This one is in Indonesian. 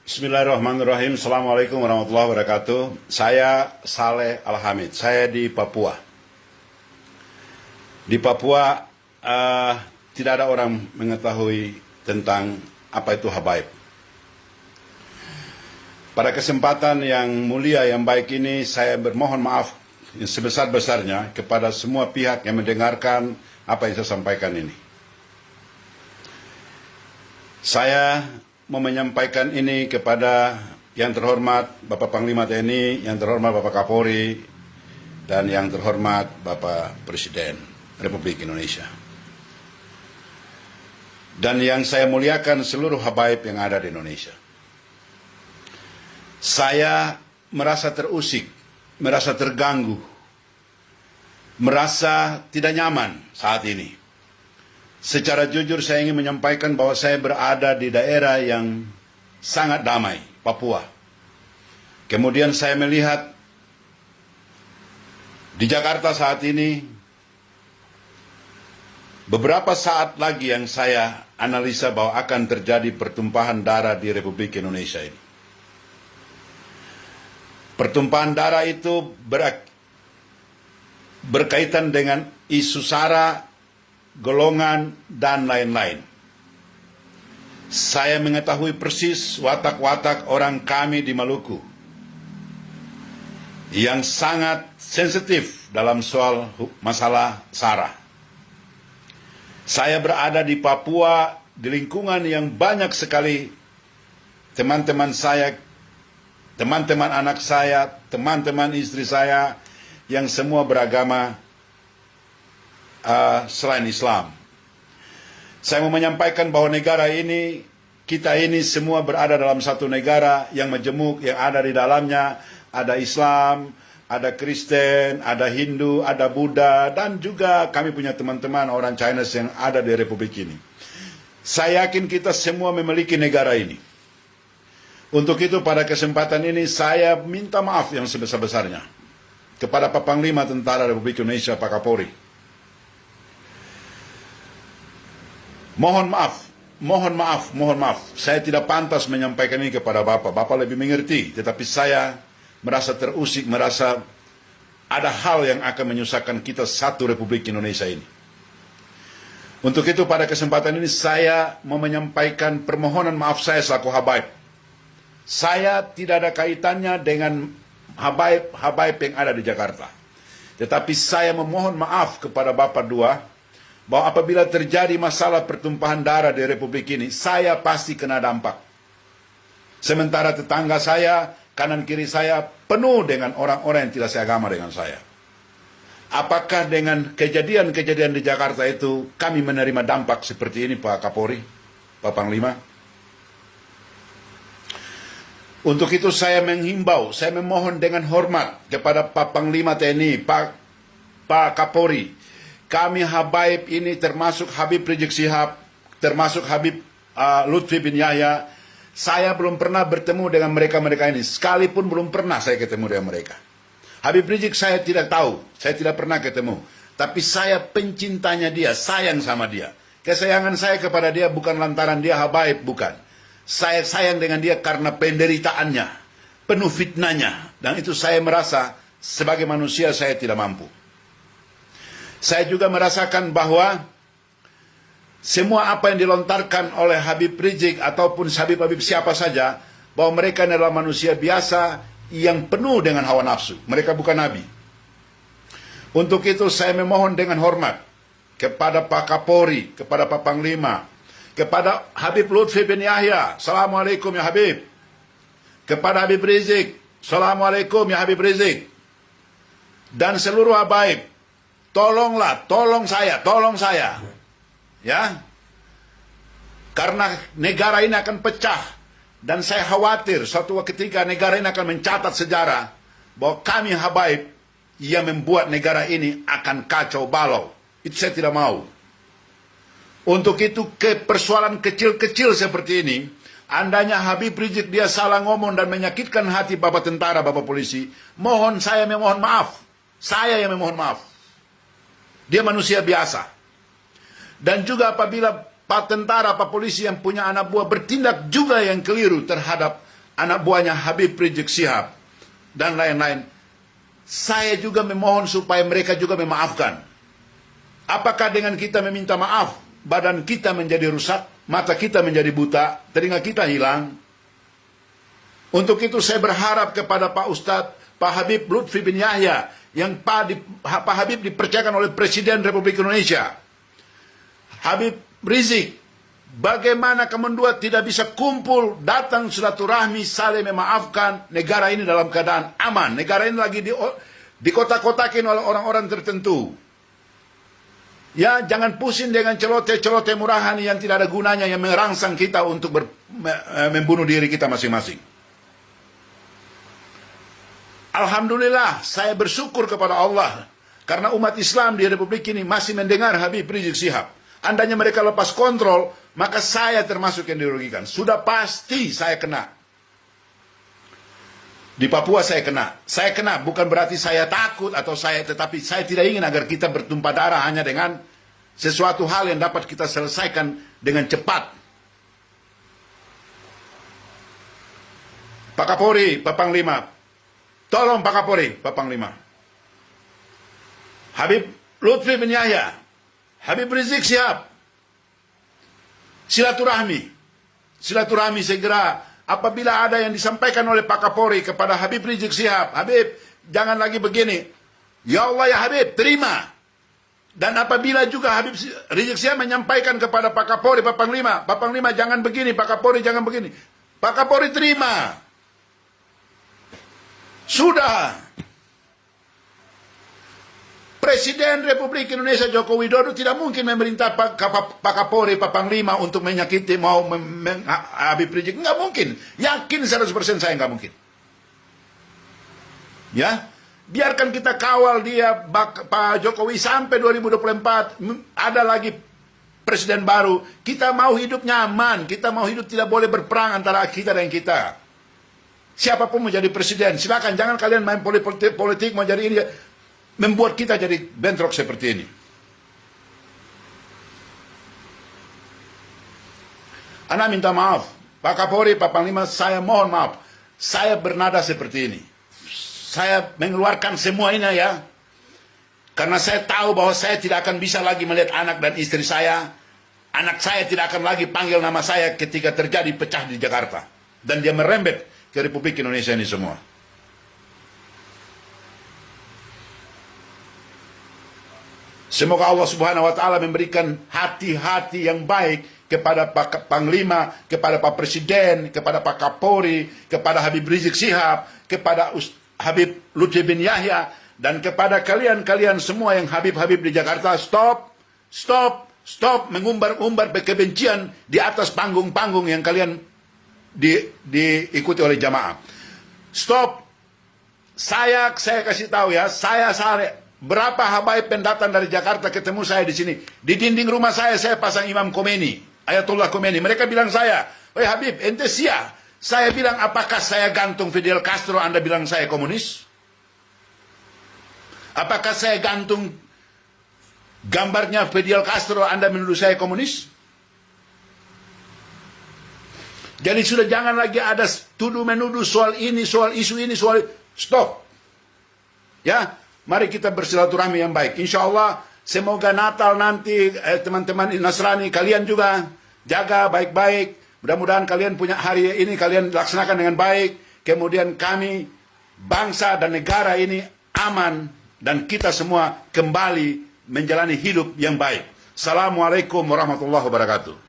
Bismillahirrahmanirrahim. Assalamualaikum warahmatullahi wabarakatuh. Saya Saleh Al-Hamid. Saya di Papua. Di Papua tidak ada orang mengetahui tentang apa itu habaib. Pada kesempatan yang mulia yang baik ini, saya bermohon maaf yang sebesar-besarnya kepada semua pihak yang mendengarkan apa yang saya sampaikan ini. Saya mau menyampaikan ini kepada yang terhormat Bapak Panglima TNI, yang terhormat Bapak Kapolri, dan yang terhormat Bapak Presiden Republik Indonesia. Dan yang saya muliakan seluruh habaib yang ada di Indonesia. Saya merasa terusik, merasa terganggu, merasa tidak nyaman saat ini. Secara jujur saya ingin menyampaikan bahwa saya berada di daerah yang sangat damai, Papua. Kemudian saya melihat di Jakarta saat ini, beberapa saat lagi yang saya analisa bahwa akan terjadi pertumpahan darah di Republik Indonesia ini. Pertumpahan darah itu berkaitan dengan isu SARA, golongan, dan lain-lain. Saya mengetahui persis watak-watak orang kami di Maluku yang sangat sensitif dalam soal masalah SARA. Saya berada di Papua, di lingkungan yang banyak sekali teman-teman saya, teman-teman anak saya, teman-teman istri saya, yang semua beragama selain Islam. Saya mau menyampaikan bahwa negara ini, kita ini semua berada dalam satu negara yang majemuk, yang ada di dalamnya ada Islam, ada Kristen, ada Hindu, ada Buddha, dan juga kami punya teman-teman orang China yang ada di Republik ini. Saya yakin kita semua memiliki negara ini. Untuk itu pada kesempatan ini saya minta maaf yang sebesar-besarnya kepada Pak Panglima Tentara Republik Indonesia, Pak Kapolri. Mohon maaf. Saya tidak pantas menyampaikan ini kepada Bapak. Bapak lebih mengerti, tetapi saya merasa terusik, merasa ada hal yang akan menyusahkan kita satu Republik Indonesia ini. Untuk itu pada kesempatan ini saya mau menyampaikan permohonan maaf saya selaku habaib. Saya tidak ada kaitannya dengan habaib yang ada di Jakarta. Tetapi saya memohon maaf kepada Bapak dua, bahwa apabila terjadi masalah pertumpahan darah di Republik ini, saya pasti kena dampak. Sementara tetangga saya, kanan kiri saya, penuh dengan orang-orang yang tidak seagama dengan saya. Apakah dengan kejadian-kejadian di Jakarta itu, kami menerima dampak seperti ini, Pak Kapolri, Pak Panglima? Untuk itu saya menghimbau, saya memohon dengan hormat kepada Pak Panglima TNI, Pak Kapolri. Kami habaib ini termasuk Habib Rizik Syihab, termasuk Habib Lutfi bin Yahya. Saya belum pernah bertemu dengan mereka-mereka ini. Sekalipun belum pernah saya ketemu dengan mereka. Habib Rizik saya tidak tahu, saya tidak pernah ketemu. Tapi saya pencintanya dia, sayang sama dia. Kesayangan saya kepada dia bukan lantaran dia habaib, bukan. Saya sayang dengan dia karena penderitaannya, penuh fitnahnya. Dan itu saya merasa sebagai manusia saya tidak mampu. Saya juga merasakan bahwa semua apa yang dilontarkan oleh Habib Rizik ataupun Habib-Habib siapa saja, bahwa mereka adalah manusia biasa yang penuh dengan hawa nafsu. Mereka bukan nabi. Untuk itu saya memohon dengan hormat kepada Pak Kapolri, kepada Pak Panglima, kepada Habib Lutfi bin Yahya, Assalamualaikum ya Habib. Kepada Habib Rizik, Assalamualaikum ya Habib Rizik. Dan seluruh habaib, tolong saya, ya, karena negara ini akan pecah, dan saya khawatir suatu ketika negara ini akan mencatat sejarah bahwa kami habaib yang membuat negara ini akan kacau balau. Itu saya tidak mau. Untuk itu persoalan kecil-kecil seperti ini, andainya Habib Rizik dia salah ngomong dan menyakitkan hati Bapak tentara, Bapak polisi, saya memohon maaf. Saya yang memohon maaf. Dia manusia biasa. Dan juga apabila Pak tentara, Pak polisi yang punya anak buah bertindak juga yang keliru terhadap anak buahnya Habib Rizik Syihab, dan lain-lain. Saya juga memohon supaya mereka juga memaafkan. Apakah dengan kita meminta maaf, badan kita menjadi rusak, mata kita menjadi buta, telinga kita hilang? Untuk itu saya berharap kepada Pak Ustadz, Pak Habib Lutfi bin Yahya, yang Pak Habib dipercayakan oleh Presiden Republik Indonesia. Habib Rizik, bagaimana kamu dua tidak bisa kumpul, datang silaturahmi, saling memaafkan, negara ini dalam keadaan aman. Negara ini lagi dikotak-kotakin oleh orang-orang tertentu. Ya, jangan pusing dengan celoteh-celoteh murahan yang tidak ada gunanya, yang merangsang kita untuk membunuh diri kita masing-masing. Alhamdulillah, saya bersyukur kepada Allah karena umat Islam di Republik ini masih mendengar Habib Rizik Syihab. Andainya mereka lepas kontrol, maka saya termasuk yang dirugikan. Sudah pasti saya kena. Di Papua saya kena. Saya kena bukan berarti saya takut atau tetapi saya tidak ingin agar kita bertumpah darah hanya dengan sesuatu hal yang dapat kita selesaikan dengan cepat. Pak Kapolri, Pak Panglima, tolong Pak Kapolri, Pak Panglima. Habib Lutfi bin Yahya, Habib Rizik Syihab, silaturahmi segera. Apabila ada yang disampaikan oleh Pak Kapolri kepada Habib Rizik Syihab, Habib, jangan lagi begini. Ya Allah ya Habib, terima. Dan apabila juga Habib Rizik Syihab menyampaikan kepada Pak Kapolri, Pak Panglima jangan begini, Pak Kapolri jangan begini. Pak Kapolri terima. Sudah. Presiden Republik Indonesia Joko Widodo tidak mungkin memerintah Pak Kapolri, Pak Panglima untuk menyakiti Habib Rizik. Nggak mungkin. Yakin 100% saya nggak mungkin. Ya, biarkan kita kawal dia Pak Jokowi sampai 2024. Ada lagi presiden baru. Kita mau hidup nyaman. Kita mau hidup tidak boleh berperang antara kita dan kita. Siapapun mau jadi presiden, silakan. Jangan kalian main politik mau jadi ini. Membuat kita jadi bentrok seperti ini. Ana minta maaf, Pak Kapolri, Pak Panglima, saya mohon maaf. Saya bernada seperti ini. Saya mengeluarkan semua ini ya. Karena saya tahu bahwa saya tidak akan bisa lagi melihat anak dan istri saya. Anak saya tidak akan lagi panggil nama saya ketika terjadi pecah di Jakarta. Dan dia merembet ke Republik Indonesia ini semua. Semoga Allah Subhanahu wa taala memberikan hati-hati yang baik kepada Pak Panglima, kepada Pak Presiden, kepada Pak Kapolri, kepada Habib Rizik Syihab, kepada Habib Lutfi bin Yahya, dan kepada kalian-kalian semua yang Habib-Habib di Jakarta. Stop mengumbar-umbar kebencian di atas panggung-panggung yang kalian diikuti oleh jamaah. Stop. Saya kasih tahu ya, berapa habaib pendatang dari Jakarta ketemu saya di sini. Di dinding rumah saya pasang Imam Khomeini, Ayatullah Khomeini. Mereka bilang saya, "Woi Habib, ente sia." Saya bilang, apakah saya gantung Fidel Castro, Anda bilang saya komunis? Apakah saya gantung gambarnya Fidel Castro, Anda menuduh saya komunis? Jadi sudah jangan lagi ada tuduh-menuduh soal ini, soal isu ini, soal... Stop. Ya, mari kita bersilaturahmi yang baik. Insya Allah, semoga Natal nanti, teman-teman Nasrani, kalian juga jaga baik-baik. Mudah-mudahan kalian punya hari ini, kalian laksanakan dengan baik. Kemudian kami, bangsa dan negara ini aman. Dan kita semua kembali menjalani hidup yang baik. Assalamualaikum warahmatullahi wabarakatuh.